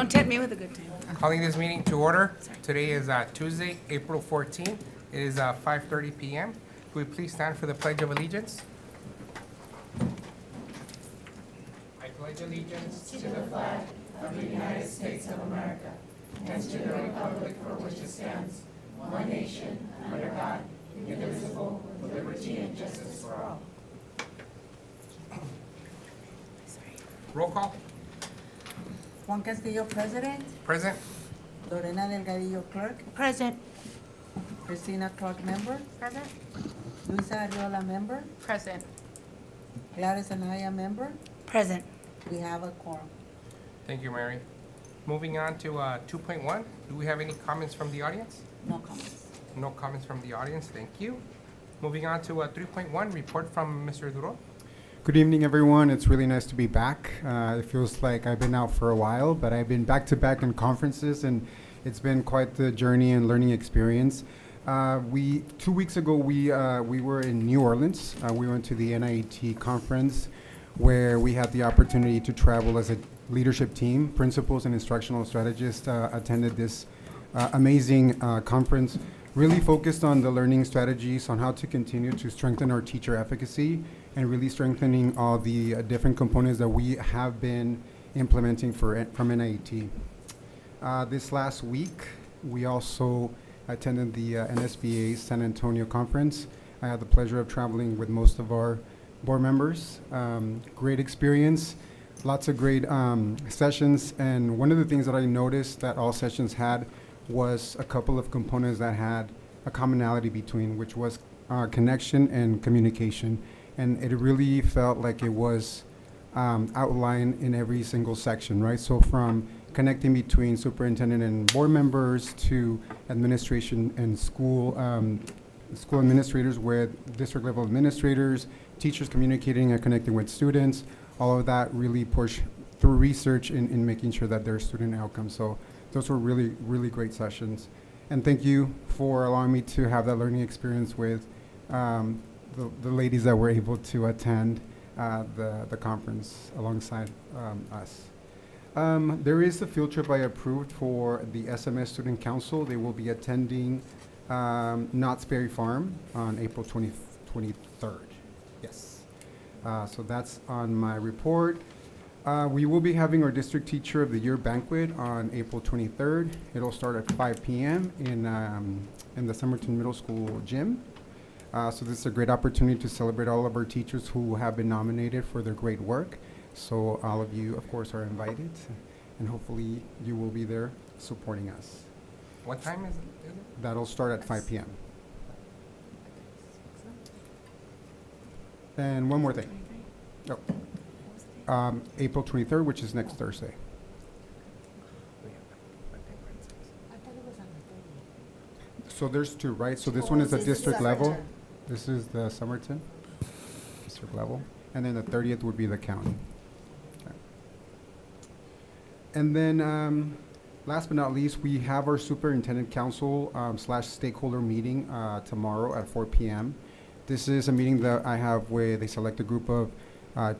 Don't tempt me with a good time. Calling this meeting to order. Today is Tuesday, April 14th. It is 5:30 p.m. Could we please stand for the Pledge of Allegiance? I pledge allegiance to the flag of the United States of America and to the republic for which it stands, one nation, under God, indivisible, with liberty and justice for all. Roll call. Juan Castillo, President. Present. Lorena Delgadillo, Clerk. Present. Christina Clark, Member. Present. Luisa Arriola, Member. Present. Gladys Anaya, Member. Present. We have a quorum. Thank you, Mary. Moving on to 2.1. Do we have any comments from the audience? No comments. No comments from the audience. Thank you. Moving on to 3.1. Report from Mr. Duro. Good evening, everyone. It's really nice to be back. It feels like I've been out for a while, but I've been back to back in conferences, and it's been quite the journey and learning experience. 2 weeks ago, we were in New Orleans. We went to the NIET conference, where we had the opportunity to travel as a leadership team. Principals and instructional strategists attended this amazing conference, really focused on the learning strategies on how to continue to strengthen our teacher efficacy and really strengthening all the different components that we have been implementing from NIET. This last week, we also attended the NSBA San Antonio conference. I had the pleasure of traveling with most of our board members. Great experience, lots of great sessions, and one of the things that I noticed that all sessions had was a couple of components that had a commonality between, which was connection and communication. And it really felt like it was outlined in every single section, right? So from connecting between superintendent and board members to administration and school administrators with district level administrators, teachers communicating and connecting with students, all of that really pushed through research in making sure that there's student outcomes. So those were really, really great sessions. And thank you for allowing me to have that learning experience with the ladies that were able to attend the conference alongside us. There is a field trip I approved for the SMS Student Council. They will be attending Knott's Berry Farm on April 23rd. Yes. So that's on my report. We will be having our District Teacher of the Year banquet on April 23rd. It'll start at 5 p.m. in the Somerton Middle School gym. So this is a great opportunity to celebrate all of our teachers who have been nominated for their great work. So all of you, of course, are invited, and hopefully you will be there supporting us. What time is it? That'll start at 5 p.m. And one more thing. Oh. April 23rd, which is next Thursday. So there's two, right? So this one is the district level. This is the Somerton district level. And then the 30th would be the county. Okay. And then last but not least, we have our superintendent council / stakeholder meeting tomorrow at 4 p.m. This is a meeting that I have with a selected group of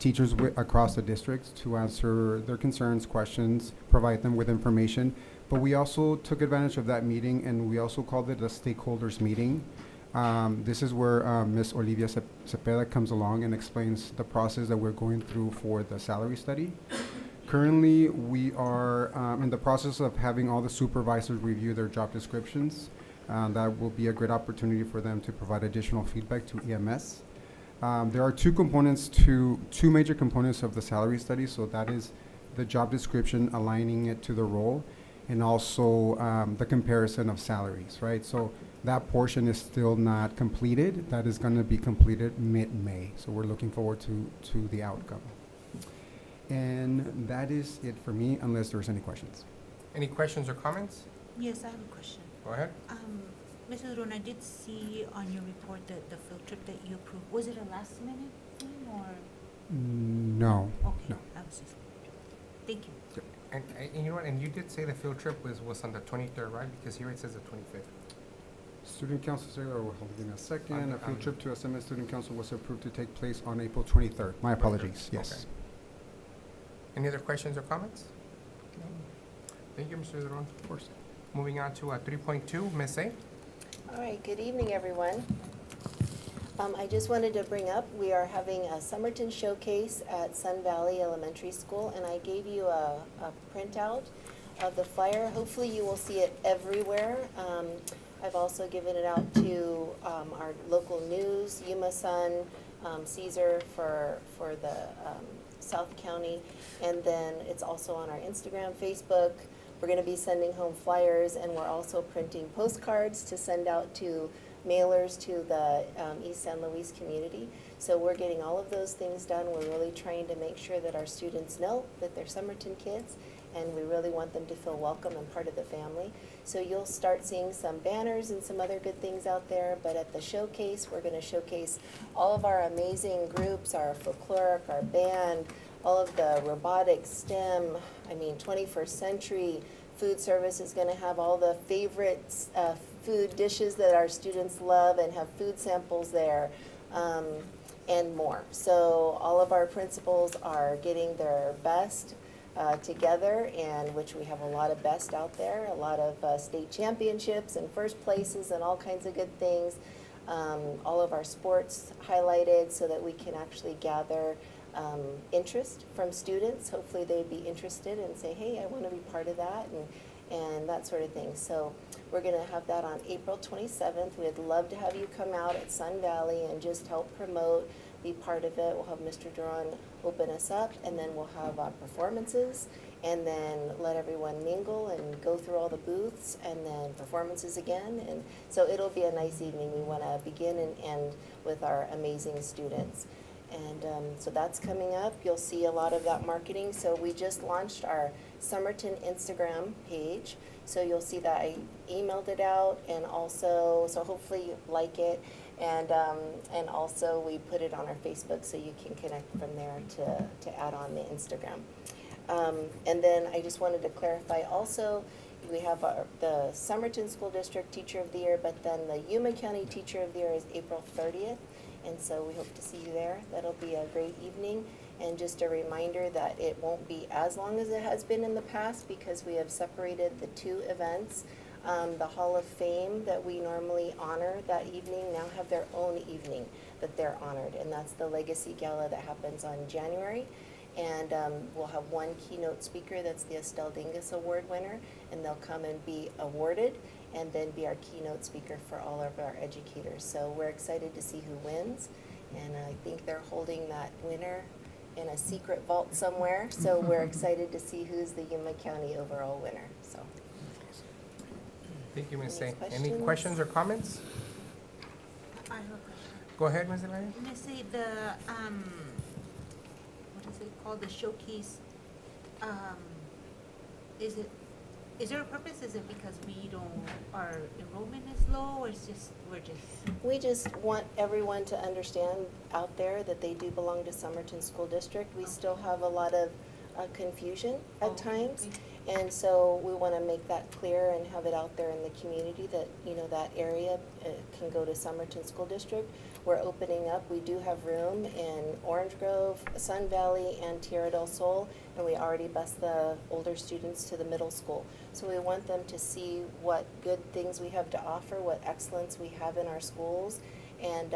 teachers across the district to answer their concerns, questions, provide them with information. But we also took advantage of that meeting, and we also called it a stakeholders meeting. This is where Ms. Olivia Cepeda comes along and explains the process that we're going through for the salary study. Currently, we are in the process of having all the supervisors review their job descriptions. That will be a great opportunity for them to provide additional feedback to EMS. There are two major components of the salary study. So that is the job description, aligning it to the role, and also the comparison of salaries, right? So that portion is still not completed. That is going to be completed mid-May. So we're looking forward to the outcome. And that is it for me, unless there's any questions. Any questions or comments? Yes, I have a question. Go ahead. Mrs. Rona, I did see on your report that the field trip that you approved, was it a last minute thing or? No. Okay, No. I was just, thank you. And you know what? And you did say the field trip was on the 23rd, right? Because here it says the 25th. Student Council, hold on a second. A field On- trip to SMS Student Council was approved to take place on April 23rd. My apologies, yes. Okay. Any other questions or comments? Thank you, Mr. Duran. Of course. Moving on to 3.2, Ms. A. All right, good evening, everyone. I just wanted to bring up, we are having a Somerton showcase at Sun Valley Elementary School, and I gave you a printout of the flyer. Hopefully you will see it everywhere. I've also given it out to our local news, Yuma Sun, Caesar for the South County, and then it's also on our Instagram, Facebook. We're gonna be sending home flyers, and we're also printing postcards to send out to mailers to the East San Luis community. So we're getting all of those things done. We're really trying to make sure that our students know that they're Somerton kids, and we really want them to feel welcome and part of the family. So you'll start seeing some banners and some other good things out there, but at the showcase, we're gonna showcase all of our amazing groups, our folkloric, our band, all of the robotics, STEM, 21st century. Food service is gonna have all the favorites, food dishes that our students love and have food samples there, and more. So all of our principals are getting their best together, and which we have a lot of best out there, a lot of state championships and first places and all kinds of good things. All of our sports highlighted so that we can actually gather interest from students. Hopefully they'd be interested and say, hey, I want to be part of that, and that sort of thing. So we're going to have that on April 27th. We'd love to have you come out at Sun Valley and just help promote, be part of it. We'll have Mr. Duran open us up, and then we'll have performances, and then let everyone mingle and go through all the booths, and then performances again. And so it'll be a nice evening. We want to begin and end with our amazing students. And so that's coming up. You'll see a lot of that marketing. So we just launched our Somerton Instagram page. So you'll see that I emailed it out, and also, so hopefully you like it. And also we put it on our Facebook, so you can connect from there to add on the Instagram. And then I just wanted to clarify also, we have the Somerton School District Teacher of the Year, but then the Yuma County Teacher of the Year is April 30th. And so we hope to see you there. That'll be a great evening. And just a reminder that it won't be as long as it has been in the past, because we have separated the two events. The Hall of Fame that we normally honor that evening now have their own evening that they're honored. And that's the Legacy Gala that happens on January. And we'll have one keynote speaker that's the Estelle Dingus Award winner, and they'll come and be awarded and then be our keynote speaker for all of our educators. So we're excited to see who wins, and I think they're holding that winner in a secret vault somewhere. So we're excited to see who's the Yuma County overall winner. So. Thank you, Ms. A. Any Any questions? questions or comments? I have a question. Go ahead, Ms. Elaya. Ms. A, what is it called, the showcase, is there a purpose? Is it because our enrollment is low, or it's just, We just want everyone to understand out there that they do belong to Somerton School District. We still have a lot of confusion at times. And so we want to make that clear and have it out there in the community that, that area can go to Somerton School District. We're opening up. We do have room in Orange Grove, Sun Valley, and Tierra del Sol, and we already bused the older students to the middle school. So we want them to see what good things we have to offer, what excellence we have in our schools, and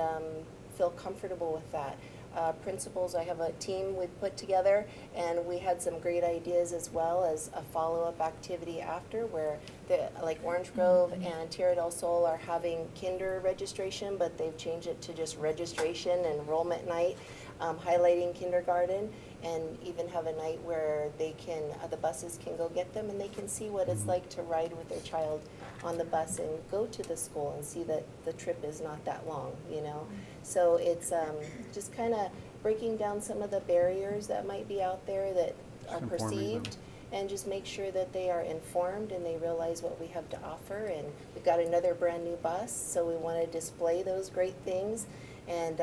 feel comfortable with that. Principals, I have a team we've put together, and we had some great ideas as well as a follow-up activity after, where like Orange Grove and Tierra del Sol are having kinder registration, but they've changed it to just registration and enrollment night, highlighting kindergarten, and even have a night where they can, the buses can go get them, and they can see what it's like to ride with their child on the bus and go to the school and see that the trip is not that long, So it's just kind of breaking down some of the barriers that might be out there that are Just informing them. perceived, and just make sure that they are informed and they realize what we have to offer. And we've got another brand new bus, so we want to display those great things and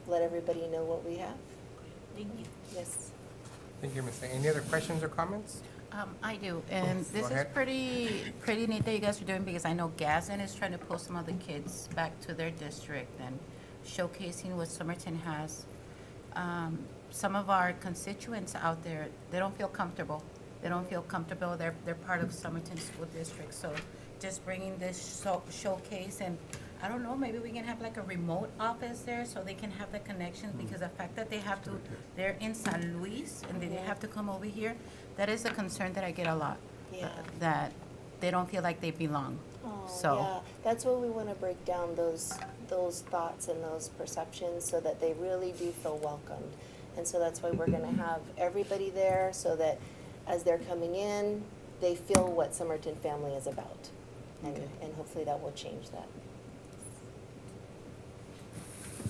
let everybody know what we have. thank you. Yes. Thank you, Ms. A. Any other questions or comments? I do, and Go this is ahead. pretty neat that you guys are doing, because I know Gazin is trying to pull some of the kids back to their district and showcasing what Somerton has. Some of our constituents out there, they don't feel comfortable they don't feel comfortable, they're part of Somerton School District. So just bringing this showcase, and I don't know, maybe we can have like a remote office there so they can have the connections, because the fact that they're in San Luis and they have to come over here, that is a concern that I get a lot. Yeah. That they don't feel like they belong. Oh, So- yeah, that's what we want to break down, those thoughts and those perceptions, so that they really do feel welcomed. And so that's why we're going to have everybody there, so that as they're coming in, they feel what Somerton Family is about. And hopefully that will change that.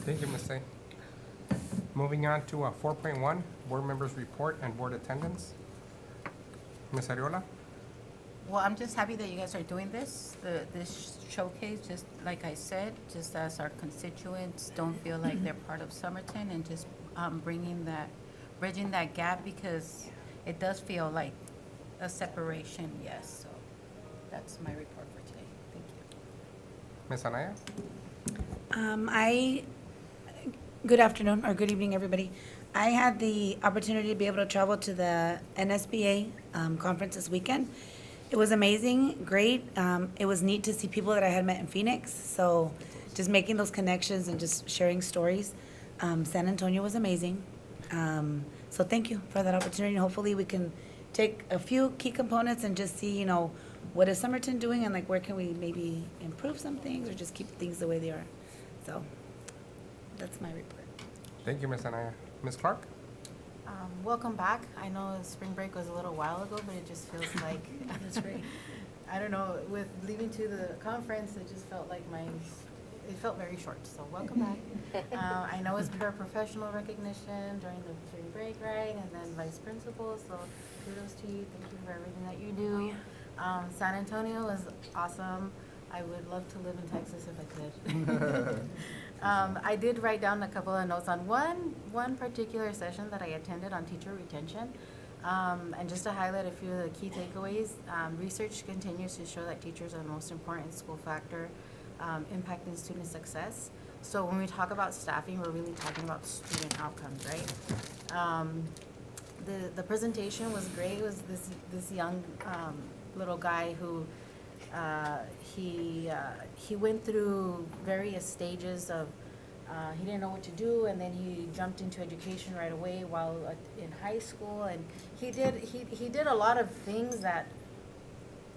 Thank you, Ms. A. Moving on to 4.1, board members report and board attendance. Ms. Ariola? Well, I'm just happy that you guys are doing this showcase, just like I said, just as our constituents don't feel like they're part of Somerton, and just bringing bridging that gap, because it does feel like a separation, yes. So that's my report for today. Thank you. Ms. Anaya? Good afternoon or good evening, everybody. I had the opportunity to be able to travel to the NSBA conference this weekend. It was amazing, great. It was neat to see people that I had met in Phoenix. So just making those connections and just sharing stories. San Antonio was amazing. So thank you for that opportunity. Hopefully we can take a few key components and just see, what is Somerton doing, and like where can we maybe improve some things or just keep things the way they are. So that's my report. Thank you, Ms. Anaya. Ms. Clark? Welcome back. I know spring break was a little while ago, but it just feels like, That's great. I don't know, with leaving to the conference, it just felt like it felt very short, so welcome back. I know it's paraprofessional recognition during the spring break, right, and then vice principal, so kudos to you, thank you for everything that you do. San Antonio was awesome. I would love to live in Texas if I could. I did write down a couple of notes on one particular session that I attended on teacher retention. And just to highlight a few of the key takeaways, research continues to show that teachers are the most important school factor impacting student success. So when we talk about staffing, we're really talking about student outcomes, right? The presentation was great. It was this young little guy who he went through various stages of he didn't know what to do, and then he jumped into education right away while in high school, and he did a lot of things that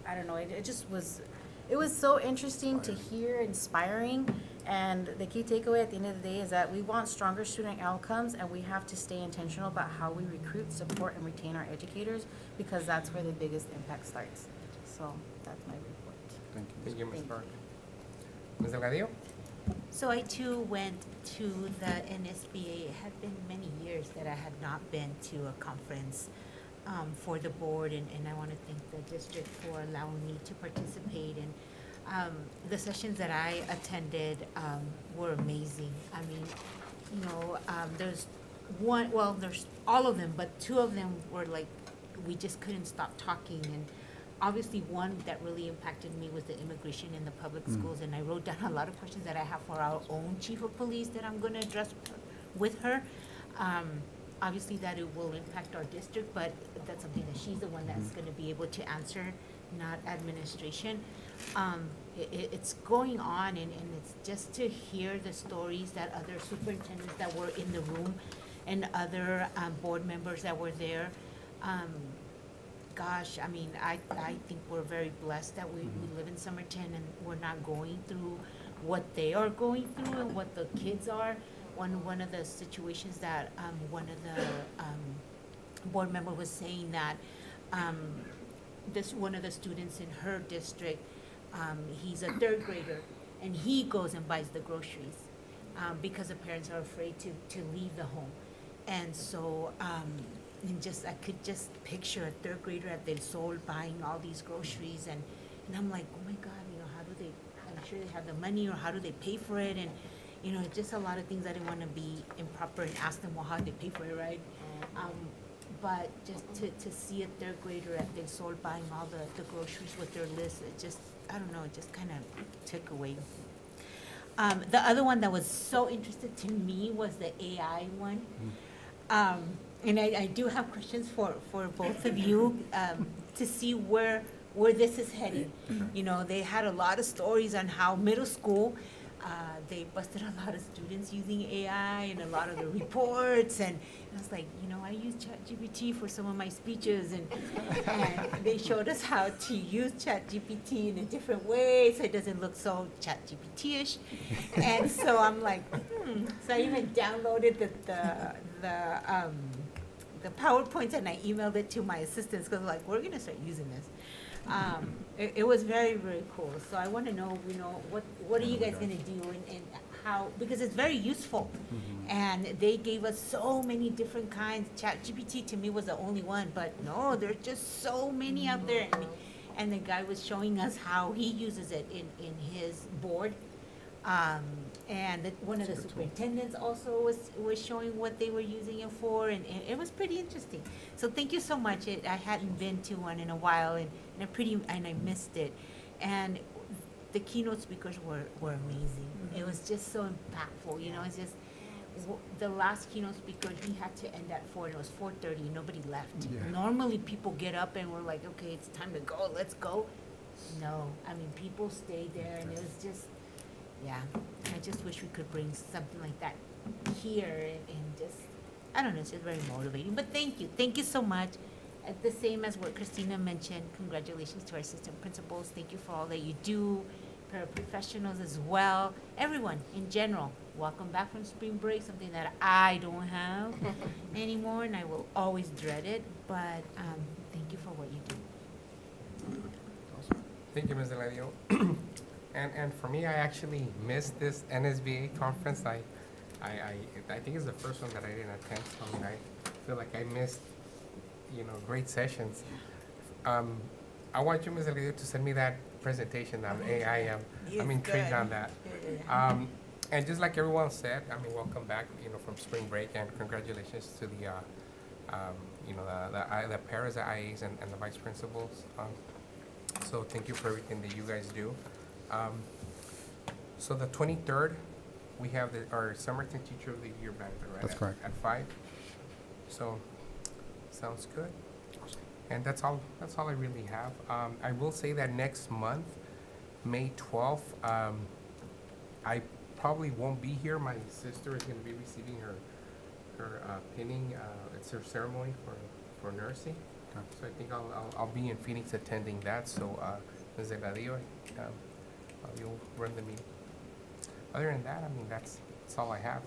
I don't know, it just was, it was so interesting to hear, inspiring. And the key takeaway at the end of the day is that we want stronger student outcomes, and we have to stay intentional about how we recruit, support, and retain our educators, because that's where the biggest impact starts. So that's my report. Thank you. Thank you, Ms. Thank Clark. Ms. Delgadillo? So I too went to the NSBA. It had been many years that I had not been to a conference for the board, and I want to thank the district for allowing me to participate. And the sessions that I attended were amazing. I mean, there's there's all of them, but two of them were like, we just couldn't stop talking. And obviously one that really impacted me was the immigration in the public schools, and I wrote down a lot of questions that I have for our own chief of police that I'm going to address with her. Obviously that it will impact our district, but that's something that she's the one that's going to be able to answer, not administration. It's going on, and it's just to hear the stories that other superintendents that were in the room and other board members that were there. Gosh, I mean, I think we're very blessed that we live in Somerton, and we're not going through what they are going through and what the kids are. One of the situations that one of the board member was saying that one of the students in her district, he's a third grader, and he goes and buys the groceries because the parents are afraid to leave the home. And so I could just picture a third grader at Del Sol buying all these groceries, and I'm like, oh my God, how do they, I'm sure they have the money, or how do they pay for it? And just a lot of things. I didn't want to be improper and ask them, well, how do they pay for it, right? But just to see a third grader at Del Sol buying all the groceries with their list, it just, I don't know, it just kind of took away. The other one that was so interesting to me was the AI one. and I do have questions for both of you, to see where this is heading. You know, they had a lot of stories on how middle school, they busted a lot of students using AI and a lot of the reports, and I was like, you know, I use ChatGPT for some of my speeches, and they showed us how to use ChatGPT in a different way so it doesn't look so ChatGPT-ish. And so I'm like, so I even downloaded the PowerPoint and I emailed it to my assistants because like, we're gonna start using this. It was very, very cool. So I want to know, you know, what are you guys gonna do and how, because it's very useful. And they gave us so many different kinds. ChatGPT to me was the only one, but no, there's just so many out there. And the guy was showing us how he uses it in his board. And one of the superintendents also was showing what they were using it for, and it was pretty interesting. So thank you so much. I hadn't been to one in a while, and I missed it. And the keynote speakers were amazing. It was just so impactful, you know, it's just, the last keynote speaker, he had to end at 4, and it was 4:30, nobody left. Yeah. Normally, people get up and we're like, okay, it's time to go, let's go. No, I mean, people stayed there, and it was just, yeah, I just wish we could bring something like that here and just, I don't know, it's just very motivating. But thank you so much. The same as what Christina mentioned, congratulations to our assistant principals. Thank you for all that you do, paraprofessionals as well, everyone in general. Welcome back from spring break, something that I don't have anymore, and I will always dread it. But thank you for what you do. Thank you, Ms. Eladio. And for me, I actually missed this NSBA conference. I think it's the first one that I didn't attend. So I mean, I feel like I missed, you know, great sessions. I want you, Ms. Eladio, to send me that presentation on AI. I'm intrigued on that. And just like everyone said, I mean, welcome back, you know, from spring break, and congratulations to the, you know, the paras, the IAs, and the vice principals. So thank you for everything that you guys do. So the 23rd, we have our Somerton Teacher of the Year back there, right? That's correct. At 5. So, sounds good. And that's all I really have. I will say that next month, May 12th, I probably won't be here. My sister is going to be receiving her pinning. It's her ceremony for nursing. Okay. So I think I'll be in Phoenix attending that. So, Ms. Eladio, you'll run the meeting. Other than that, I mean, that's all I have.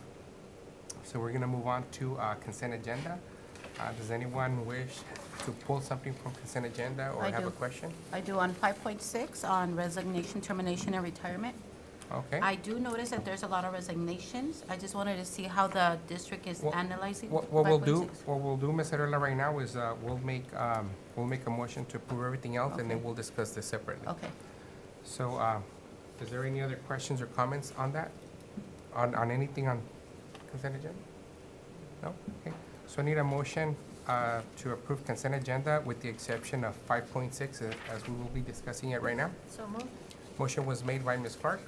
So we're gonna move on to consent agenda. Does anyone wish to pull something from consent agenda or I have do. a question? I do on 5.6 on resignation, termination, and retirement. Okay. I do notice that there's a lot of resignations. I just wanted to see how the district is Well, analyzing What 5.6. we'll do, Ms. Arela, right now is we'll make a motion to approve everything else, and then Okay. we'll discuss this separately. Okay. So, is there any other questions or comments on that? On anything on consent agenda? No? Okay. So I need a motion to approve consent agenda with the exception of 5.6, as we will be discussing it right now. So moved. Motion was made by Ms. Clark,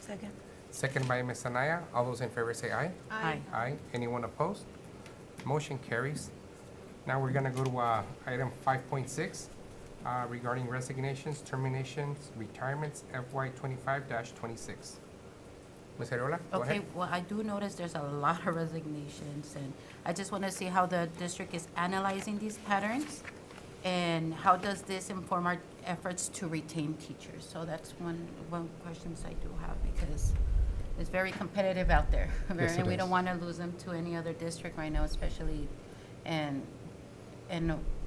Second. second by Ms. Anaya. All those in favor say aye. Aye. Aye. Anyone opposed? Motion carries. Now we're gonna go to item 5.6 regarding resignations, terminations, retirements, FY 25-26. Ms. Arreola, go Okay, ahead. well, I do notice there's a lot of resignations, and I just want to see how the district is analyzing these patterns, and how does this inform our efforts to retain teachers? So that's one questions I do have, because it's very competitive out there. Yes, it And we is. don't want to lose them to any other district right now, especially, and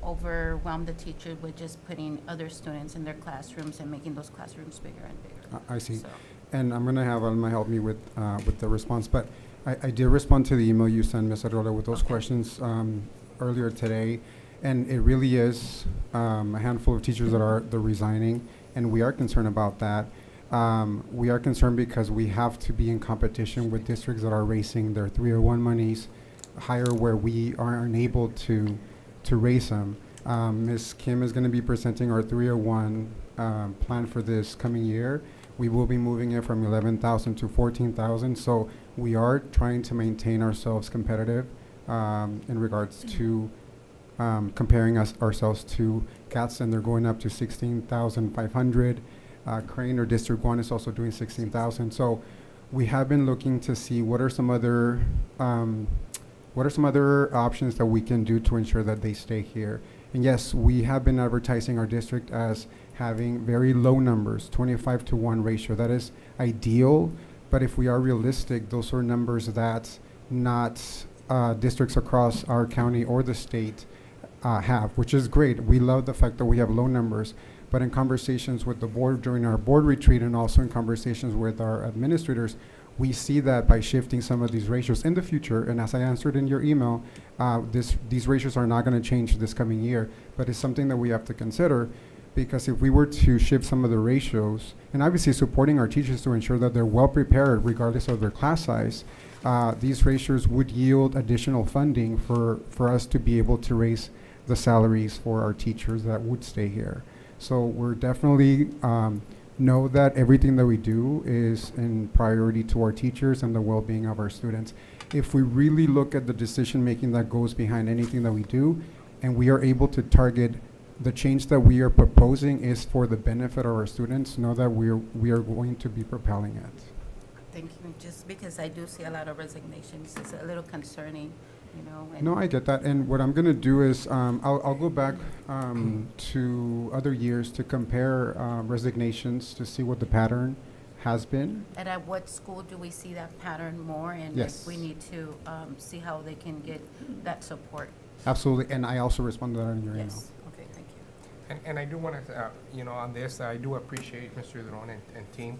overwhelm the teacher with just putting other students in their classrooms and making those classrooms bigger and bigger. I see. So- And I'm gonna have Alma help me with the response, but I did respond to the email you sent, Ms. Arreola, with those Okay. questions earlier today. And it really is a handful of teachers that are resigning, and we are concerned about that. We are concerned because we have to be in competition with districts that are raising their 301 monies higher, where we are unable to raise them. Ms. Kim is gonna be presenting our 301 plan for this coming year. We will be moving it from 11,000 to 14,000, so we are trying to maintain ourselves competitive in regards to comparing ourselves to CATS, and they're going up to 16,500. Crane or District 1 is also doing 16,000. So we have been looking to see what are some other options that we can do to ensure that they stay here. And yes, we have been advertising our district as having very low numbers, 25-to-1 ratio. That is ideal, but if we are realistic, those are numbers that not districts across our county or the state have, which is great. We love the fact that we have low numbers, but in conversations with the board during our board retreat and also in conversations with our administrators, we see that by shifting some of these ratios in the future, and as I answered in your email, these ratios are not going to change this coming year, but it's something that we have to consider, because if we were to shift some of the ratios, and obviously supporting our teachers to ensure that they're well prepared regardless of their class size, these ratios would yield additional funding for us to be able to raise the salaries for our teachers that would stay here. So we're definitely know that everything that we do is in priority to our teachers and the well-being of our students. If we really look at the decision-making that goes behind anything that we do, and we are able to target the change that we are proposing is for the benefit of our students, know that we are going to be propelling it. Thank you. Just because I do see a lot of resignations, it's a little concerning, you know. And No, I get that. And what I'm going to do is I'll go back to other years to compare resignations to see what the pattern has been. And at what school do we see that pattern more? And Yes. if we need to see how they can get that support. Absolutely. And I also responded to that in your email. Yes. Okay, thank you. And I do want to, on this, I do appreciate Mr. Dron and team.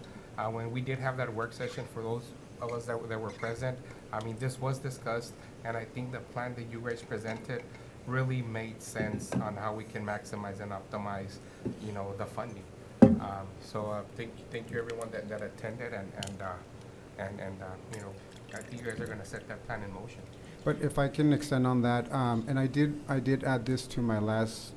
When we did have that work session, for those of us that were present, I mean, this was discussed, and I think the plan that you guys presented really made sense on how we can maximize and optimize, the funding. So thank you everyone that attended, and I think you guys are going to set that plan in motion. But if I can extend on that, and I did add this to my last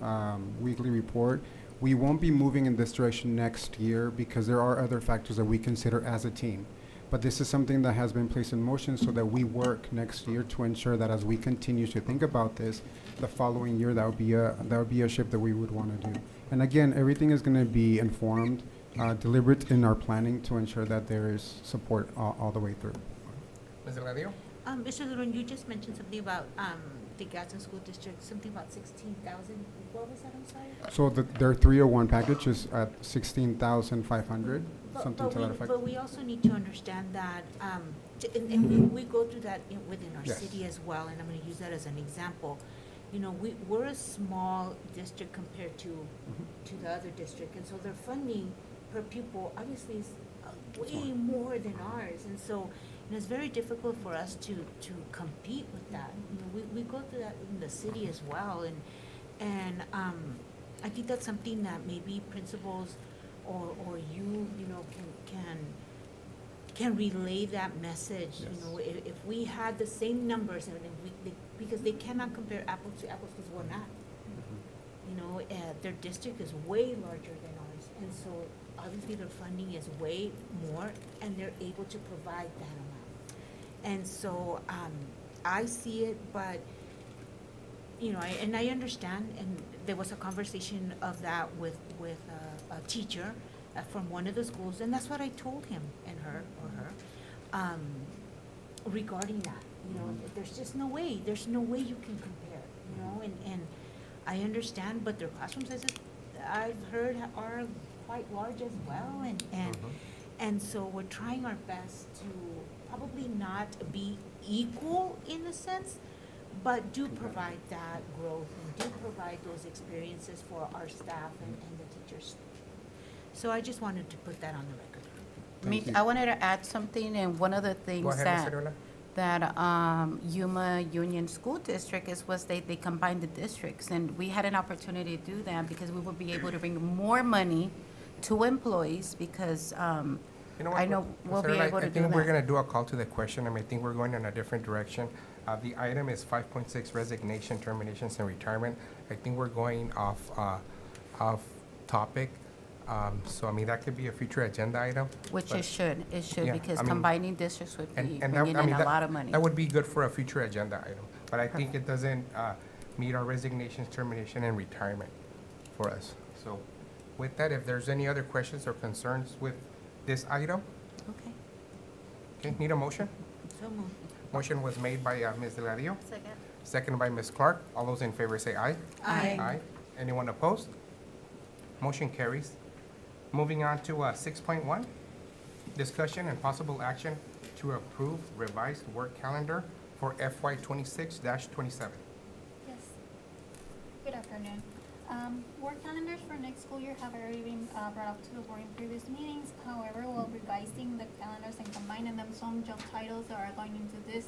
weekly report, we won't be moving in this direction next year because there are other factors that we consider as a team. But this is something that has been placed in motion so that we work next year to ensure that as we continue to think about this, the following year that would be a shift that we would want to do. And again, everything is going to be informed, deliberate in our planning to ensure that there is support all the way through. Ms. Delgadillo? Mr. Leron, you just mentioned something about the Gadsden School District, something about 16,000. What was that? I'm sorry. So their 301 package is at 16,500, something to that effect. But we also need to understand that, and we go through that within our Yes. city as well, and I'm going to use that as an example. We're a small district compared to the other district, and so their funding per pupil obviously is way more than ours, and so it's very difficult for us to compete with that. We go through that in the city as well, and I think that's something that maybe principals or you can relay that message. Yes. If we had the same numbers, and because they cannot compare apples to apples because we're not. Their district is way larger than ours, and so obviously their funding is way more, and they're able to provide that amount. And so I see it, but I understand, and there was a conversation of that with a teacher from one of the schools, and that's what I told him and her regarding that. There's just no way. There's no way you can compare. And I understand, but their classroom sizes I've heard are quite large as well, and so we're trying our best to probably not be equal in a sense, but do provide that growth and do provide those experiences for our staff and the teachers. So I just wanted to put that on the record. I wanted to add something, and one of the Go things ahead, Mr. Urla. that Yuma Union School District was they combined the districts, and we had an opportunity to do that because we would be able to bring more money to employees because You know what, I know we'll Mr. be Urla, able to do I think we're that. going to do a call to the question. I think we're going in a different direction. The item is 5.6, resignation, terminations, and retirement. I think we're going off topic. So, that could be a future agenda item. Which but- it should, Yeah, because I mean, combining districts would be and bringing in a lot of money. That would be good for a future agenda item. but I think it doesn't meet our resignations, termination, and retirement for us. So with that, if there's any other questions or concerns with this item, Okay, okay, need a motion? so moved. Motion was made by Ms. Delgadillo, Second. seconded by Ms. Clark. All those in favor say aye. Aye. Anyone opposed? Motion carries. Moving on to 6.1, discussion and possible action to approve revised work calendar for FY 26-27. Yes. Good afternoon. Work calendars for next school year have already been brought up to the board in previous meetings. However, while revising the calendars and combining them, some job titles that are going into this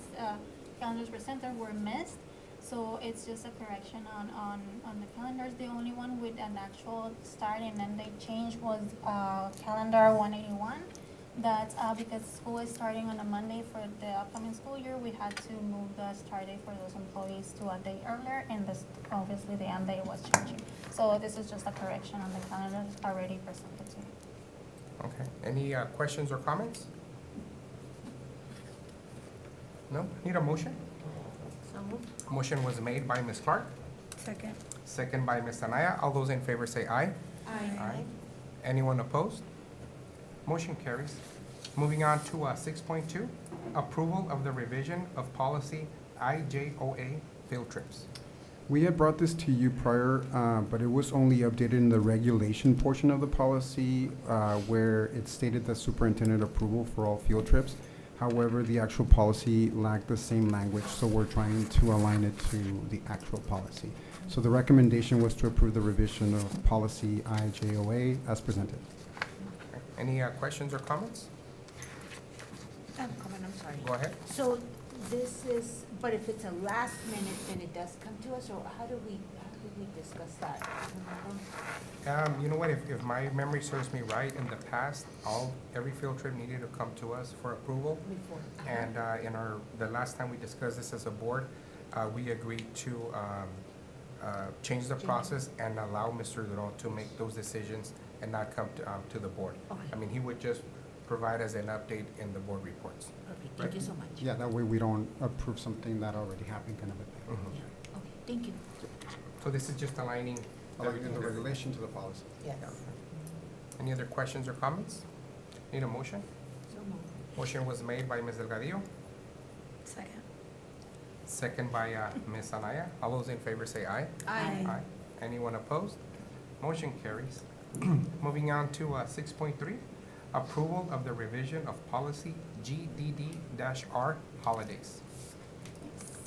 calendars presenter were missed. So it's just a correction on the calendars. The only one with an actual start and end date change was calendar 181. That because school is starting on a Monday for the upcoming school year, we had to move the start date for those employees to a day earlier, and this, obviously the end date was changing. So this is just a correction on the calendar already presented to you. Okay, any questions or comments? No? Need a motion? So moved. Motion was made by Ms. Clark, Second. second by Ms. Anaya. All those in favor say aye. Aye. Anyone opposed? Motion carries. Moving on to 6.2, approval of the revision of policy IJOA field trips. We had brought this to you prior, but it was only updated in the regulation portion of the policy, where it stated the superintendent approval for all field trips. However, the actual policy lacked the same language, so we're trying to align it to the actual policy. So the recommendation was to approve the revision of policy IJOA as presented. Okay, any questions or comments? Comment, I'm sorry. Go ahead. So this is, but if it's a last minute, then it does come to us, or how do we discuss that? Remember? You know what, if my memory serves me right, in the past, every field trip needed to come to us for approval. Before. And the last time we discussed this as a board, we agreed to change the process and allow Mr. Duron to make those decisions and not come to the board. Okay. I mean, he would just provide us an update in the board reports. Perfect, thank you so much. Yeah, that way we don't approve something that already happened, kind of a thing. Mhm. Yeah, okay, thank you. So this is just aligning. Aligning the regulation to the policy. Yes. Any other questions or comments? Need a motion? So moved. Motion was made by Ms. Delgadillo, Second. second by Ms. Anaya. All those in favor say aye. Aye. Anyone opposed? Motion carries. Moving on to 6.3, approval of the revision of policy GDD-R holidays.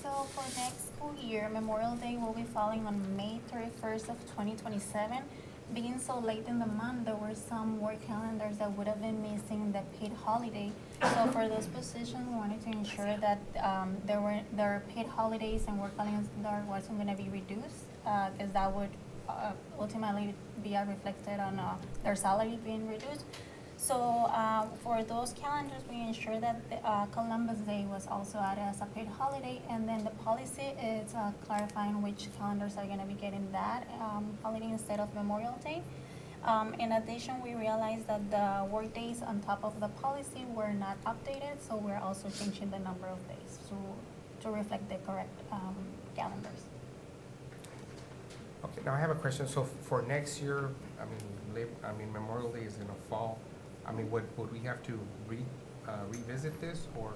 So for next school year, Memorial Day will be falling on May 31st of 2027. Being so late in the month, there were some work calendars that would have been missing the paid holiday. So for those positions, we wanted to ensure that their paid holidays and work calendar wasn't going to be reduced, because that would ultimately be reflected on their salary being reduced. So for those calendars, we ensure that Columbus Day was also added as a paid holiday, and then the policy is clarifying which calendars are going to be getting that holiday instead of Memorial Day. In addition, we realized that the work days on top of the policy were not updated, so we're also changing the number of days to reflect the correct calendars. Okay, now I have a question. So for next year, Memorial Day is gonna fall. I mean, would we have to revisit this, or?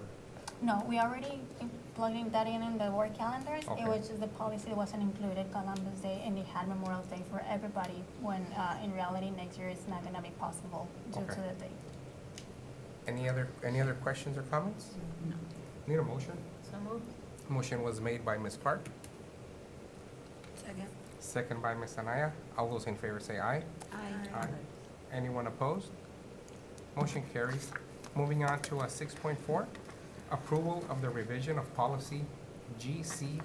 No, we already plugging that in the work calendars. Okay. It was just the policy wasn't included Columbus Day, and it had Memorial Day for everybody, when in reality, next year it's not gonna be possible due Okay. to the date. Any other questions or comments? No. Need a motion? So moved. Motion was made by Ms. Clark, Second. second by Ms. Anaya. All those in favor say aye. Aye. Anyone opposed? Motion carries. Moving on to 6.4, approval of the revision of policy GCQE-R,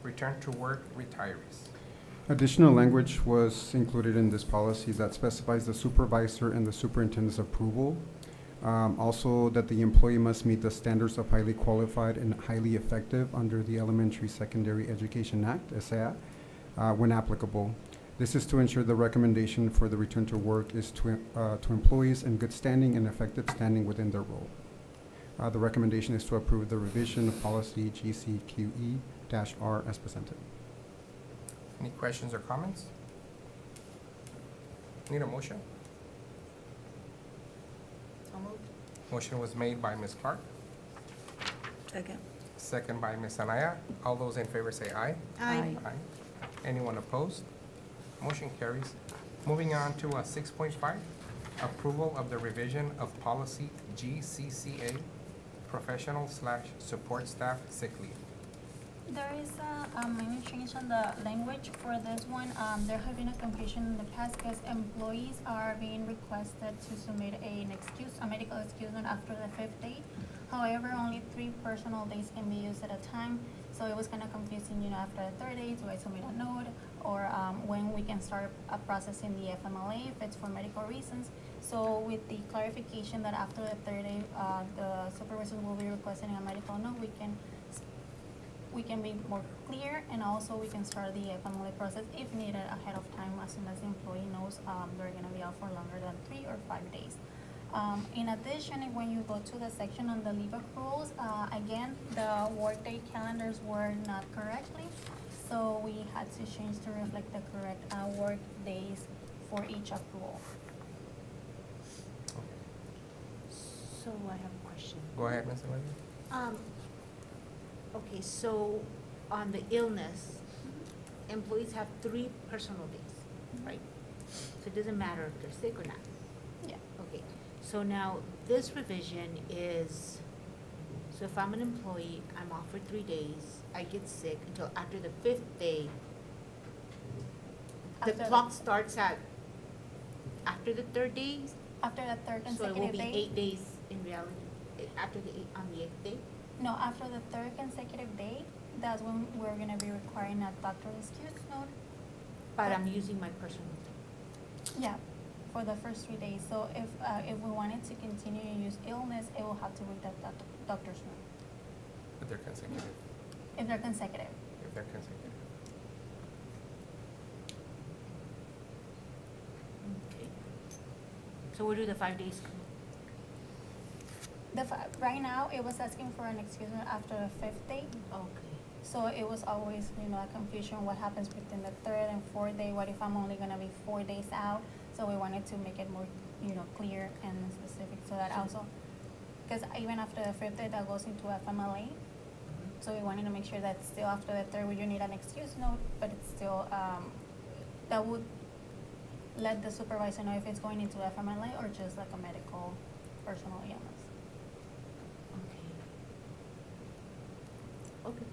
return to work retirees. Additional language was included in this policy that specifies the supervisor and the superintendent's approval. Also, that the employee must meet the standards of highly qualified and highly effective under the Elementary Secondary Education Act, SAA, when applicable. This is to ensure the recommendation for the return to work is to employees in good standing and effective standing within their role. The recommendation is to approve the revision of policy GCQE-R as presented. Any questions or comments? Need a motion? So moved. Motion was made by Ms. Clark, Second. second by Ms. Anaya. All those in favor say aye. Aye. Aye. Anyone opposed? Motion carries. Moving on to 6.5, approval of the revision of policy GCCA, professional/support staff sick leave. There is a minor change on the language for this one. There have been a confusion in the past because employees are being requested to submit a medical excuse note after the 5th day. However, only 3 personal days can be used at a time. So it was kind of confusing, after the 3rd day, do I submit a note? Or when we can start processing the FMLA if it's for medical reasons. So with the clarification that after the 3rd day, the supervisors will be requesting a medical note, we can be more clear, and also we can start the FMLA process if needed ahead of time, as soon as the employee knows they're gonna be out for longer than 3 or 5 days. In addition, when you go to the section on the leave accruals, again, the workday calendars were not correctly, so we had to change to reflect the correct work days for each accrual. So I have a question. Go ahead, Ms. Olivia. Okay, so on the illness, employees have 3 personal days, right? So it doesn't matter if they're sick or not. Yeah. Okay, so now this revision is, so if I'm an employee, I'm off for 3 days, I get sick until after the 5th day. The After- clock starts at, after the 3rd day, After the 3rd so it will consecutive be day. 8 days in reality, after on the 8th day? No, after the 3rd consecutive day, that's when we're gonna be requiring a doctor's excuse note. But I'm using my personal day. Yeah, for the first 3 days. So if we wanted to continue to use illness, it will have to be the doctor's note, If they're consecutive. if they're consecutive. If they're consecutive. Okay. So where do the 5 days come? Right now, it was asking for an excuse note after the 5th day. Okay. So it was always, a confusion, what happens between the 3rd and 4th day? What if I'm only gonna be 4 days out? So we wanted to make it more, clear and specific, so that also, because even after the 5th day, that goes into FMLA. So we wanted to make sure that still after the 3rd, you need an excuse note, but it's still, that would let the supervisor know if it's going into FMLA or just like a medical personal illness. Okay,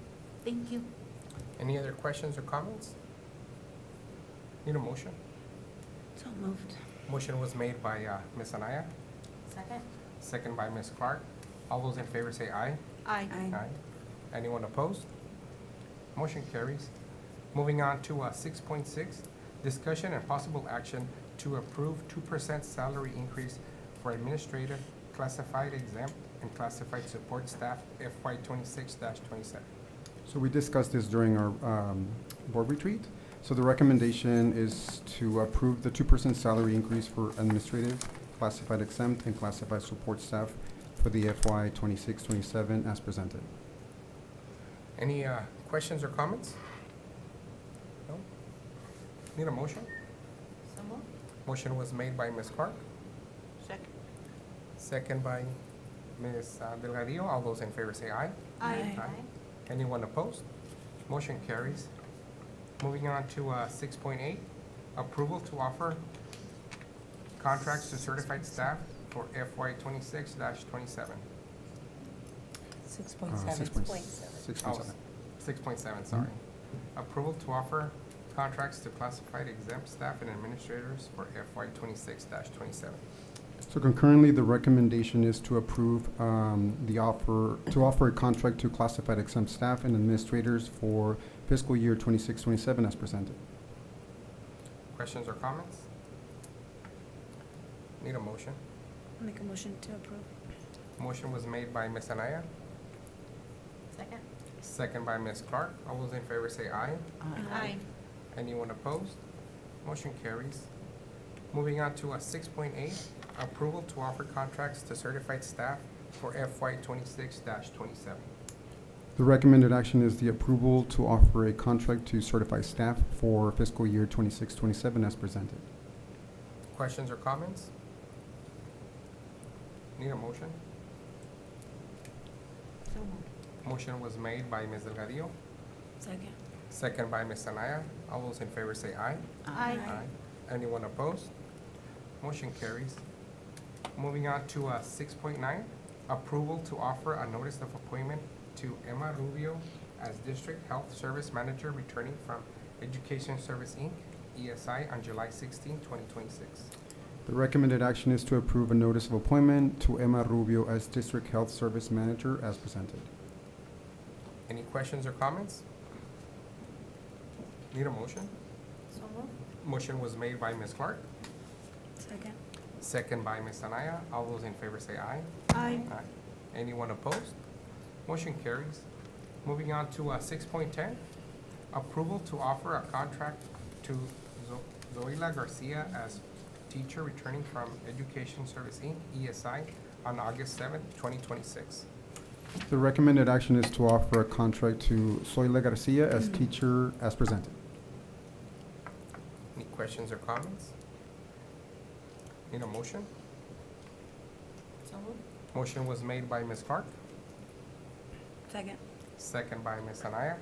thank you. Any other questions or comments? Need a motion? So moved. Motion was made by Ms. Anaya, Second? second by Ms. Clark. All those in favor say aye. Aye. Aye. Anyone opposed? Motion carries. Moving on to 6.6, discussion and possible action to approve 2% salary increase for administrative, classified exempt, and classified support staff FY 26-27. So we discussed this during our board retreat. So the recommendation is to approve the 2% salary increase for administrative, classified exempt, and classified support staff for the FY 26-27 as presented. Any questions or comments? No? Need a motion? So moved. Motion was made by Ms. Clark, Second? second by Ms. Delgadillo. All those in favor say aye. Aye. Anyone opposed? Motion carries. Moving on to 6.8, approval to offer contracts to certified staff for FY 26-27. 6.7. 6.7. 6.7, sorry. Approval to offer contracts to classified exempt staff and administrators for FY 26-27. So concurrently, the recommendation is to approve to offer a contract to classified exempt staff and administrators for fiscal year 26-27 as presented. Questions or comments? Need a motion? Make a motion to approve. Motion was made by Ms. Anaya, Second? second by Ms. Clark. All those in favor say aye. Aye. Anyone opposed? Motion carries. Moving on to 6.8, approval to offer contracts to certified staff for FY 26-27. The recommended action is the approval to offer a contract to certify staff for fiscal year 26-27 as presented. Questions or comments? Need a motion? So moved. Motion was made by Ms. Delgadillo, Second. second by Ms. Anaya. All those in favor say aye. Aye. Anyone opposed? Motion carries. Moving on to 6.9, approval to offer a notice of appointment to Emma Rubio as District Health Service Manager returning from Education Service, Inc., ESI, on July 16, 2026. The recommended action is to approve a notice of appointment to Emma Rubio as District Health Service Manager as presented. Any questions or comments? Need a motion? So moved. Motion was made by Ms. Clark, Second. second by Ms. Anaya. All those in favor say aye. Aye. Anyone opposed? Motion carries. Moving on to 6.10, approval to offer a contract to Zoila Garcia as teacher returning from Education Service, Inc., ESI, on August 7th, 2026. The recommended action is to offer a contract to Zoila Garcia as teacher as presented. Any questions or comments? Need a motion? So moved. Motion was made by Ms. Clark, Second. second by Ms. Anaya.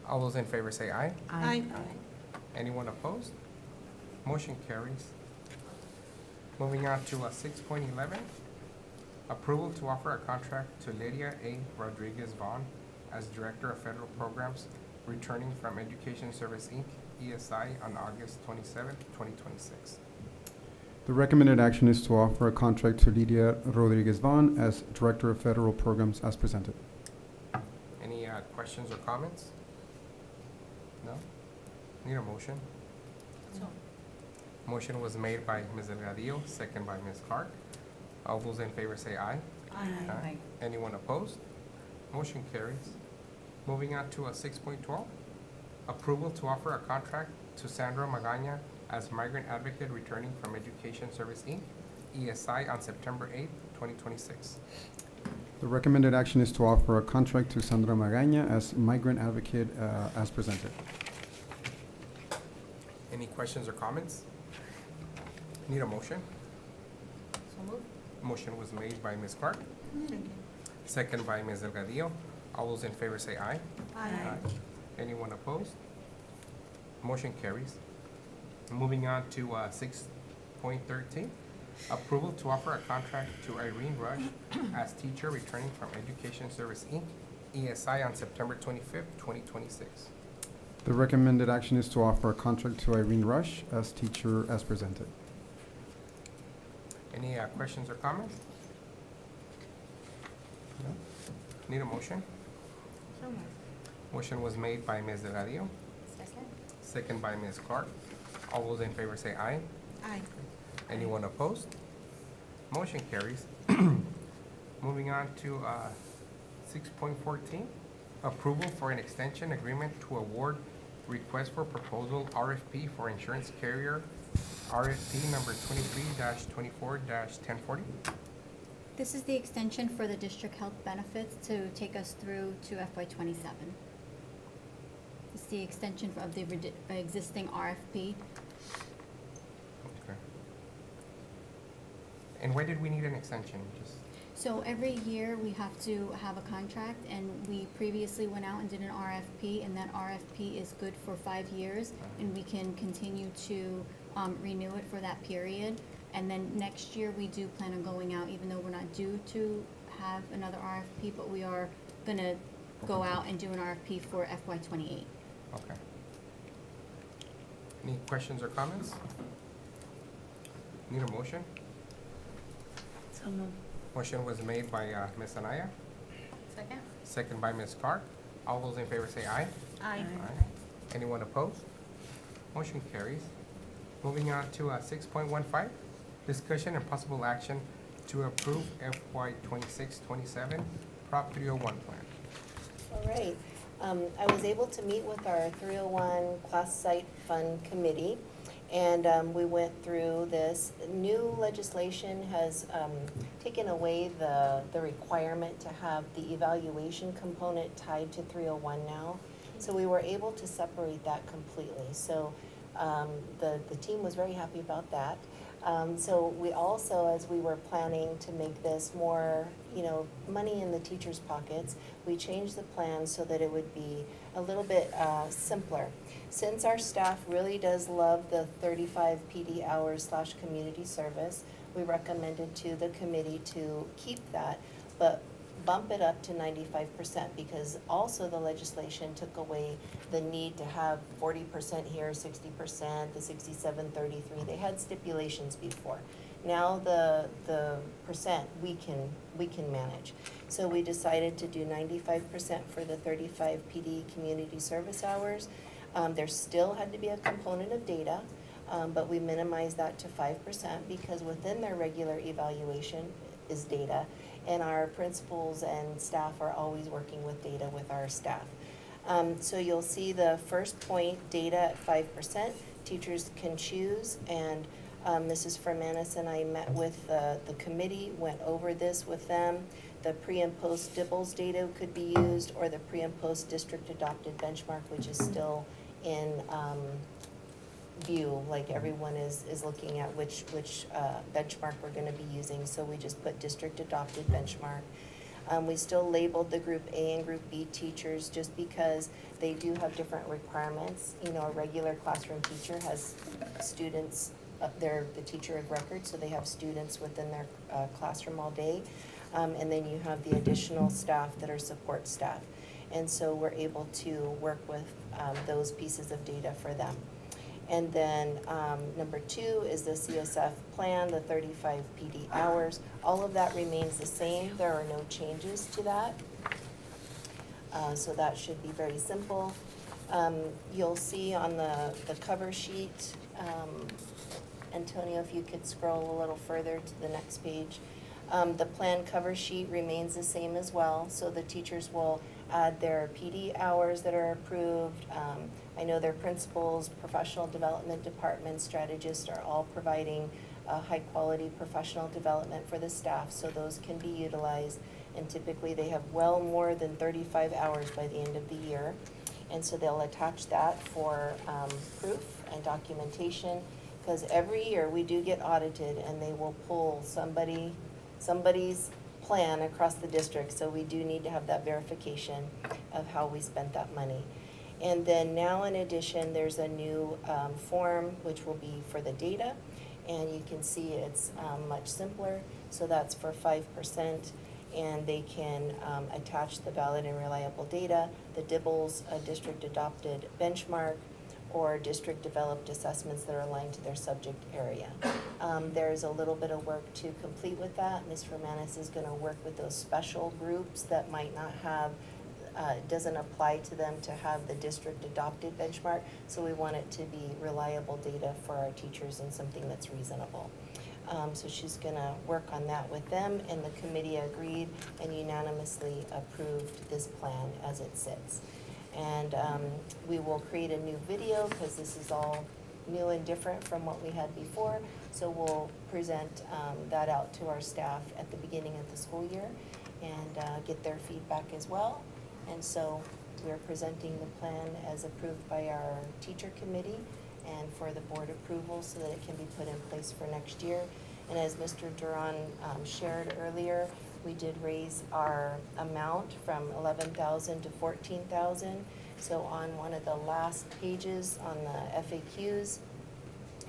All those in favor say aye. Aye. Anyone opposed? Motion carries. Moving on to 6.11, approval to offer a contract to Lydia A. Rodriguez Vaughn as Director of Federal Programs, returning from Education Service, Inc., ESI, on August 27, 2026. The recommended action is to offer a contract to Lydia Rodriguez Vaughn as Director of Federal Programs as presented. Any questions or comments? No? Need a motion? So Motion was made by Ms. Delgadillo, second by Ms. Clark. All those in favor say aye. Aye. Anyone opposed? Motion carries. Moving on to 6.12, approval to offer a contract to Sandra Magana as migrant advocate returning from Education Service, Inc., ESI, on September 8th, 2026. The recommended action is to offer a contract to Sandra Magaña as migrant advocate as presented. Any questions or comments? Need a motion? So moved. Motion was made by Ms. Clark, second by Ms. Delgadillo. All those in favor say aye. Aye. Anyone opposed? Motion carries. Moving on to 6.13, approval to offer a contract to Irene Rush as teacher returning from Education Service, Inc., ESI, on September 25th, 2026. The recommended action is to offer a contract to Irene Rush as teacher as presented. Any questions or comments? No? Need a motion? So moved. Motion was made by Ms. Delgadillo, Second. second by Ms. Clark. All those in favor say aye. Aye. Anyone opposed? Motion carries. Moving on to 6.14, approval for an extension agreement to award request for proposal RFP for insurance carrier RFP number 23-24-1040. This is the extension for the district health benefits to take us through to FY '27. It's the extension of the existing RFP. Okay. And why did we need an extension? Just, So every year, we have to have a contract, and we previously went out and did an RFP, and that RFP is good for 5 years, and we can continue to renew it for that period. And then next year, we do plan on going out, even though we're not due to have another RFP, but we are gonna go out and do an RFP for FY '28. okay. Any questions or comments? Need a motion? So moved. Motion was made by Ms. Anaya, Second. second by Ms. Clark. All those in favor say aye. Aye. Anyone opposed? Motion carries. Moving on to 6.15, discussion and possible action to approve FY 26-27 Prop 301 plan. All right. I was able to meet with our 301 Class Site Fund Committee, And we went through this. New legislation has taken away the requirement to have the evaluation component tied to 301 now. So we were able to separate that completely. So the team was very happy about that. So we also, as we were planning to make this more, money in the teachers' pockets, we changed the plan so that it would be a little bit simpler. Since our staff really does love the 35 PD hours / community service, we recommended to the committee to keep that, but bump it up to 95%, because also the legislation took away the need to have 40% here, 60%, the 67-33. They had stipulations before. Now the percent we can manage. So we decided to do 95% for the 35 PD community service hours. There still had to be a component of data, but we minimized that to 5% because within their regular evaluation is data, and our principals and staff are always working with data with our staff. So you'll see the first point, data at 5%. Teachers can choose, and Mrs. Fermanis and I met with the committee, went over this with them. The pre and post DIBELS data could be used, or the pre and post district adopted benchmark, which is still in view, like everyone is looking at which benchmark we're gonna be using, so we just put district adopted benchmark. We still labeled the group A and group B teachers just because they do have different requirements. A regular classroom teacher has students, they're the teacher of record, so they have students within their classroom all day. And then you have the additional staff that are support staff. And so we're able to work with those pieces of data for them. And then number 2 is the CSF plan, the 35 PD hours. All of that remains the same. There are no changes to that. So that should be very simple. You'll see on the cover sheet, Antonio, if you could scroll a little further to the next page. The plan cover sheet remains the same as well. So the teachers will add their PD hours that are approved. I know their principals, professional development department, strategists are all providing high quality professional development for the staff, so those can be utilized. And typically they have well more than 35 hours by the end of the year. And so they'll attach that for proof and documentation, because every year we do get audited and they will pull somebody's plan across the district, so we do need to have that verification of how we spent that money. And then now in addition, there's a new form which will be for the data, and you can see it's much simpler. So that's for 5%, and they can attach the valid and reliable data, the DIBELS, a district adopted benchmark, or district developed assessments that are aligned to their subject area. There's a little bit of work to complete with that. Ms. Fermanis is gonna work with those special groups that might not have, doesn't apply to them to have the district adopted benchmark. So we want it to be reliable data for our teachers and something that's reasonable. So she's gonna work on that with them, and the committee agreed and unanimously approved this plan as it sits. And we will create a new video because this is all new and different from what we had before. So we'll present that out to our staff at the beginning of the school year and get their feedback as well. And so we're presenting the plan as approved by our teacher committee and for the board approval so that it can be put in place for next year. And as Mr. Duran shared earlier, we did raise our amount from 11,000 to 14,000. So on one of the last pages on the FAQs,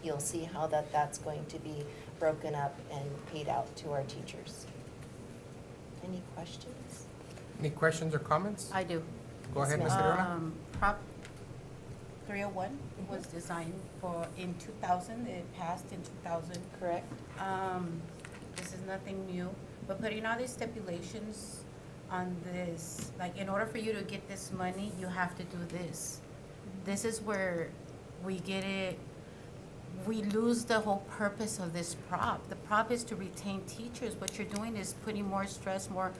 you'll see how that's going to be broken up and paid out to our teachers. Any questions? Any questions or comments? I do. Go ahead, Ms. Leona. Prop 301 was designed in 2000, it passed in 2000. Correct? This is nothing new, but putting all these stipulations on this, like in order for you to get this money, you have to do this. This is where we get it, we lose the whole purpose of this prop. The prop is to retain teachers. What you're doing is putting more stress, more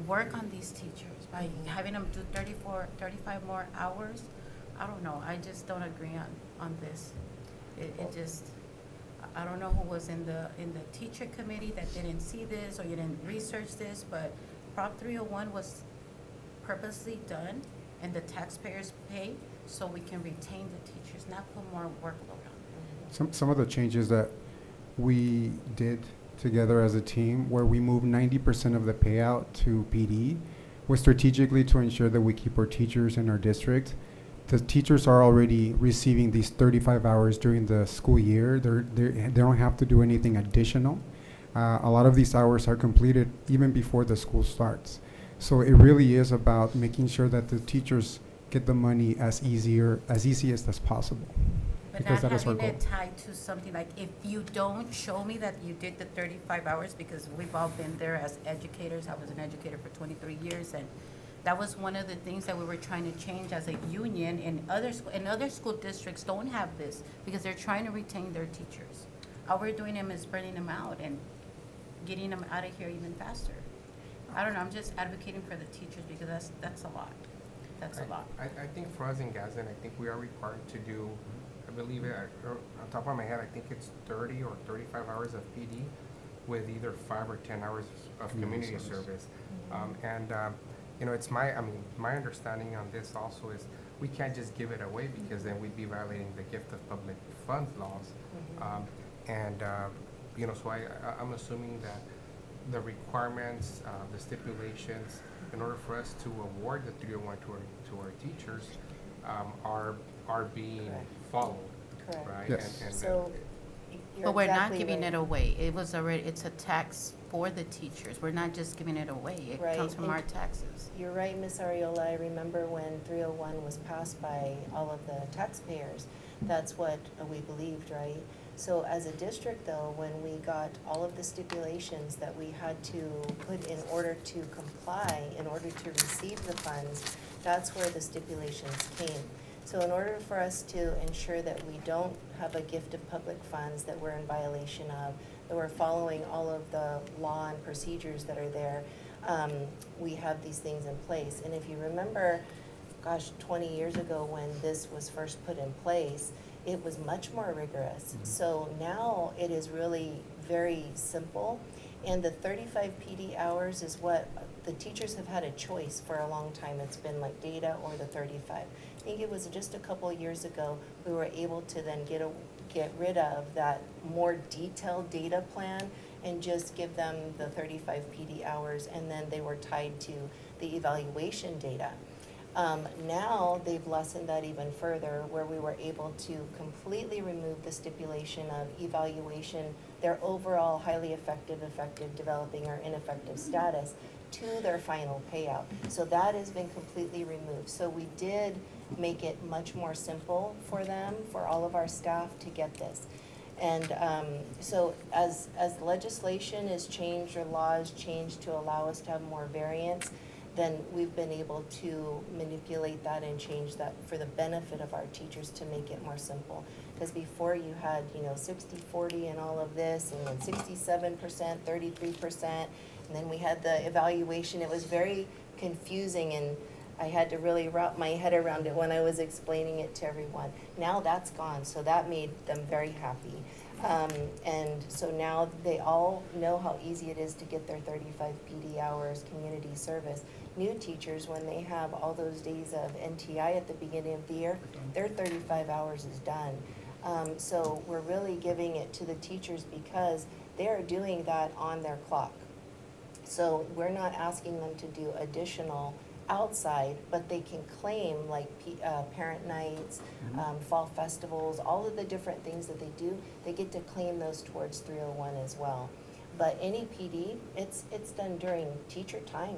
work on these teachers by having them do 35 more hours. I don't know, I just don't agree on this. It just, I don't know who was in the teacher committee that didn't see this or you didn't research this, but Prop 301 was purposely done and the taxpayers pay so we can retain the teachers, not put more workload on them. Some of the changes that we did together as a team, where we moved 90% of the payout to PD, was strategically to ensure that we keep our teachers in our district. The teachers are already receiving these 35 hours during the school year. They don't have to do anything additional. A lot of these hours are completed even before the school starts. So it really is about making sure that the teachers get the money as easy as possible. But Because not that is our having goal. it tied to something like, if you don't show me that you did the 35 hours, because we've all been there as educators. I was an educator for 23 years, and that was one of the things that we were trying to change as a union. In other school districts don't have this because they're trying to retain their teachers. All we're doing is burning them out and getting them out of here even faster. I don't know, I'm just advocating for the teachers because that's a lot. That's a lot. I think for us in Gadsden, I think we are required to do, I believe, on top of my head, I think it's 30 or 35 hours of PD with either 5 or 10 hours of community service. It's my understanding on this also is we can't just give it away because then we'd be violating the gift of public funds laws. So I'm assuming that the requirements, the stipulations, in order for us to award the 301 to our teachers, are being followed, Correct. right? Yes. And So you're But we're not exactly giving right. it away. It's a tax for the teachers. We're not just giving it away. It Right, comes from and- our taxes. You're right, Ms. Ariola. I remember when 301 was passed by all of the taxpayers. That's what we believed, right? So as a district, though, when we got all of the stipulations that we had to put in order to comply, in order to receive the funds, that's where the stipulations came. So in order for us to ensure that we don't have a gift of public funds that we're in violation of, that we're following all of the law and procedures that are there, we have these things in place. And if you remember, 20 years ago when this was first put in place, it was much more rigorous. So now it is really very simple. And the 35 PD hours is what the teachers have had a choice for a long time. It's been like data or the 35. I think it was just a couple of years ago we were able to then get rid of that more detailed data plan and just give them the 35 PD hours, and then they were tied to the evaluation data. Now they've lessened that even further, where we were able to completely remove the stipulation of evaluation, their overall highly effective, developing, or ineffective status, to their final payout. So that has been completely removed. So we did make it much more simple for them, for all of our staff to get this. And so as legislation is changed or laws changed to allow us to have more variance, then we've been able to manipulate that and change that for the benefit of our teachers to make it more simple. Because before you had, 60-40 and all of this, and then 67%, 33%, and then we had the evaluation. It was very confusing, and I had to really wrap my head around it when I was explaining it to everyone. Now that's gone, so that made them very happy. And so now they all know how easy it is to get their 35 PD hours community service. New teachers, when they have all those days of NTI at the beginning of the year, their 35 hours is done. So we're really giving it to the teachers because they are doing that on their clock. So we're not asking them to do additional outside, but they can claim like parent nights, fall festivals, all of the different things that they do, they get to claim those towards 301 as well. But any PD, it's done during teacher time,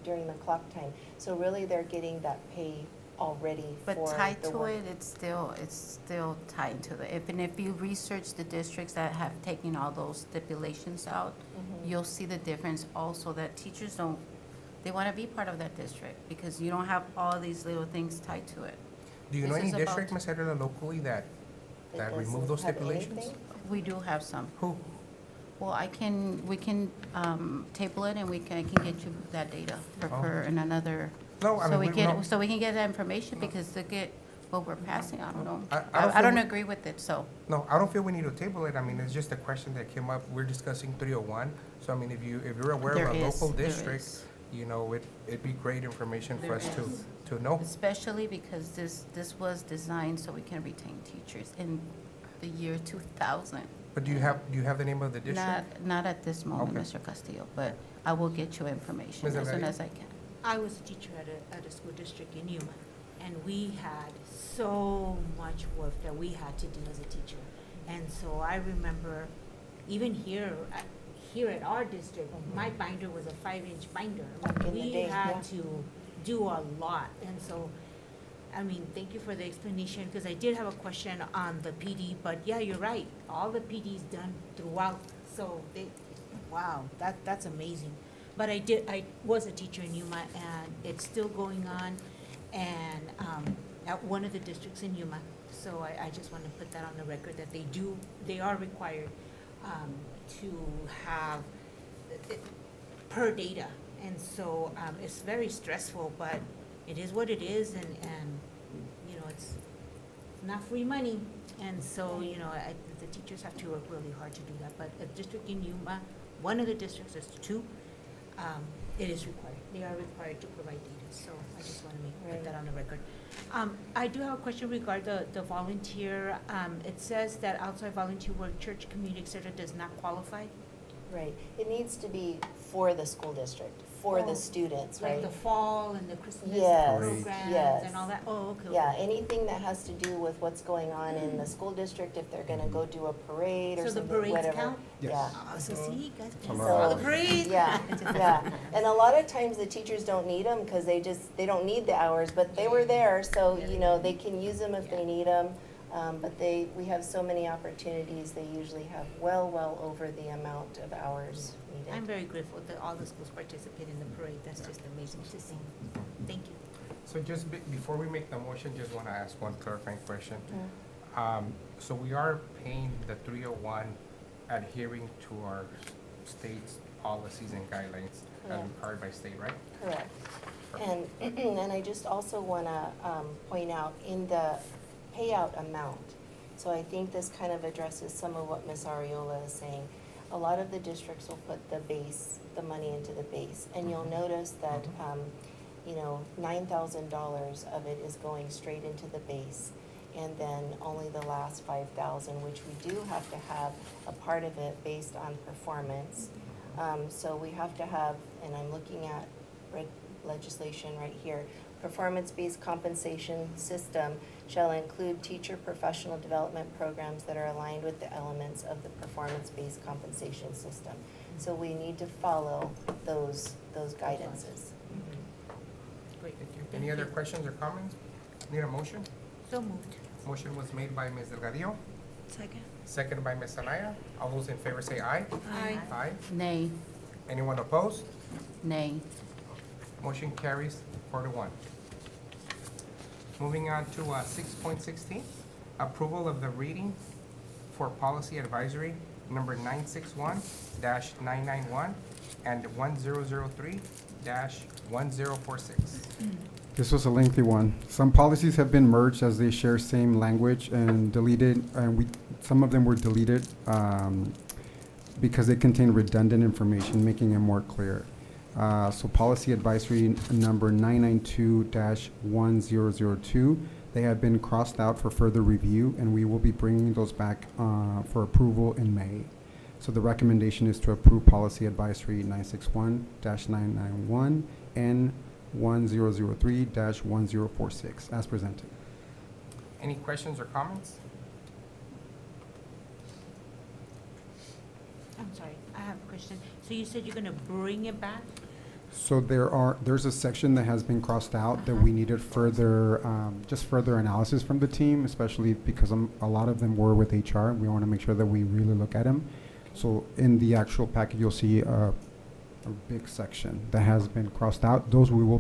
during the clock time. So really they're getting that pay already for But tied the to work. it, it's still tied to the, if you research the districts that have taken all those stipulations out, you'll see the difference also that teachers they want to be part of that district because you don't have all these little things tied to it. Do you know This any is about- district, Ms. Herrera, locally that It remove those doesn't have stipulations? anything. We do have some. Who? Well, we can table it and I can get you that data Oh. for in another. No, I So mean, we no. can get that information because what we're passing, I don't know. I don't I feel don't we- agree with it, so. No, I don't feel we need to table it. I mean, it's just a question that came up. We're discussing 301. So I mean, if you're aware There of a is, local there district, is. you know, it'd be great information for There us is. to know. Especially because this was designed so we can retain teachers in the year 2000. But do you have the name of the district? Not at this moment, Okay. Mr. Castillo, but I will get you information Ms. as soon Delgado? as I can. I was a teacher at a school district in Yuma, and we had so much work that we had to do as a teacher. And so I remember, even here at our district, my binder was a 5-inch binder. Back in the We day, yeah. had to do a lot, and so, I mean, thank you for the explanation, because I did have a question on the PD, but yeah, you're right, all the PD's done throughout, so wow, that's amazing. But I was a teacher in Yuma, and it's still going on, and, at one of the districts in Yuma. So I just want to put that on the record, that they are required, to have, per data. And so, it's very stressful, but it is what it is, and, you know, it's not free money. And so, you know, the teachers have to work really hard to do that. But a district in Yuma, one of the districts, there's two, it is required. They are required to provide data, so I just want to put that on the record. I do have a question regarding the volunteer. It says that outside volunteer work, church, community, et cetera, does not qualify. Right. It needs to be for the school district, for Oh, the students, right? Like the fall and the Christmas Yes, programs yes. and all that? Oh, okay. okay. Yeah, anything that has to do with what's going on in the school district, if they're gonna go do a parade or So the something, parades whatever. count? Yes. Yeah. Oh, so see, you guys a can lot. all So, the parade. Yeah, yeah. And a lot of times the teachers don't need them because they don't need the hours, but they were there, so, you know, they can use them if they need them. But we have so many opportunities, they usually have well over the amount of hours I'm needed. very grateful that all the schools participate in the parade. That's just amazing to see. Thank you. So just before we make the motion, just want to ask one clarifying question. Mm. So we are paying the 301, adhering to our state's policies and guidelines as Correct. required by state, right? Correct. And, and I just also want to point out in the payout amount, so I think this kind of addresses some of what Ms. Ariola is saying. A lot of the districts will put the money into the base, and you'll notice that, you know, $9,000 of it is going straight into the base, and then only the last 5,000, which we do have to have a part of it based on performance. So we have to have, and I'm looking at legislation right here, performance-based compensation system shall include teacher professional development programs that are aligned with the elements of the performance-based compensation system. So we need to follow those guidances. Great. Thank you. Any other questions or comments? Need a motion? So moved. Motion was made by Ms. Delgadillo, Second. seconded by Ms. Anaya. All those in favor say aye. Aye. Aye. Nay, Anyone opposed? nay. Motion carries 4-1. Moving on to 6.16, approval of the reading for policy advisory number 961-991 and 1003-1046. This was a lengthy one. Some policies have been merged as they share same language and deleted, and some of them were deleted because they contain redundant information, making it more clear. So policy advisory number 992-1002, they have been crossed out for further review, and we will be bringing those back for approval in May. So the recommendation is to approve policy advisory 961-991 and 1003-1046 as presented. Any questions or comments? I'm sorry, I have a question. So you said you're gonna bring it back? So there's a section that has been crossed out that we needed further, just further analysis from the team, especially because a lot of them were with HR. We want to make sure that we really look at them. So in the actual package, you'll see a big section that has been crossed out. Those we will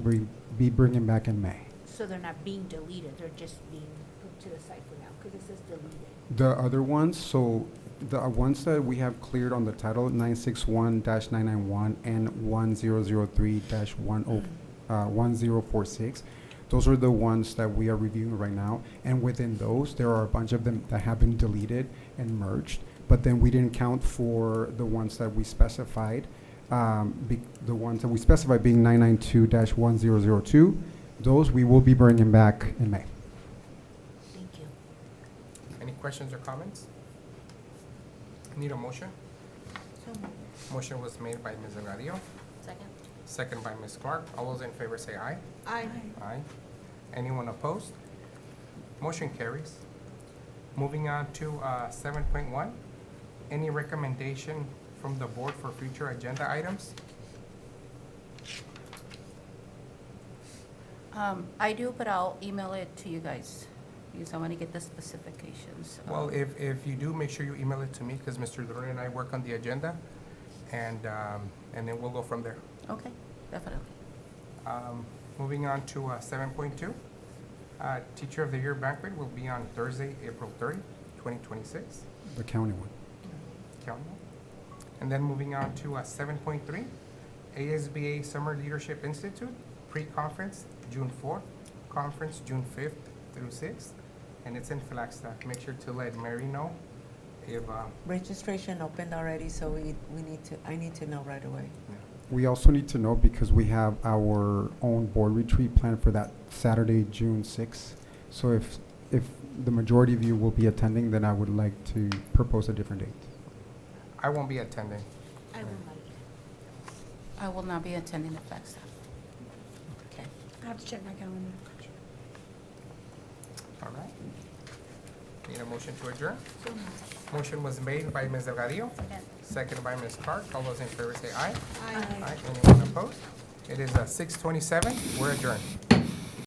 be bringing back in May. So they're not being deleted, they're just being put to the side for now, because it says deleted. The other ones, so the ones that we have cleared on the title, 961-991 and 1003-1046, Those are the ones that we are reviewing right now. And within those, there are a bunch of them that have been deleted and merged. But then we didn't count for the ones that we specified. The ones that we specified being 992-1002. Those we will be bringing back in May. Thank you. Any questions or comments? Need a motion? So moved. Motion was made by Ms. Delgadillo, Second. second by Ms. Clark. All those in favor say aye. Aye. Aye. Anyone opposed? Motion carries. Moving on to 7.1. Any recommendation from the board for future agenda items? I do, but I'll email it to you guys, because I want to get the specifications. Well, if you do, make sure you email it to me, because Mr. Duran and I work on the agenda, and then we'll go from there. Okay, definitely. Moving on to 7.2. Teacher of the Year banquet will be on Thursday, April 30, 2026. The county one. County. And then moving on to 7.3, ASBA Summer Leadership Institute, pre-conference, June 4th, conference, June 5th through 6th, and it's in Flagstaff. Make sure to let Mary know if, Registration opened already, so I need to know right away. We also need to know, because we have our own board retreat planned for that Saturday, June 6th. So if the majority of you will be attending, then I would like to propose a different date. I won't be attending. I will like. I will not be attending the Flagstaff. Okay. I have to check my calendar. All right. Need a motion to adjourn? So moved. Motion was made by Ms. Delgadillo, Second. seconded by Ms. Clark. All those in favor say aye. Aye. Aye. Anyone opposed? It is 6:27. We're adjourned.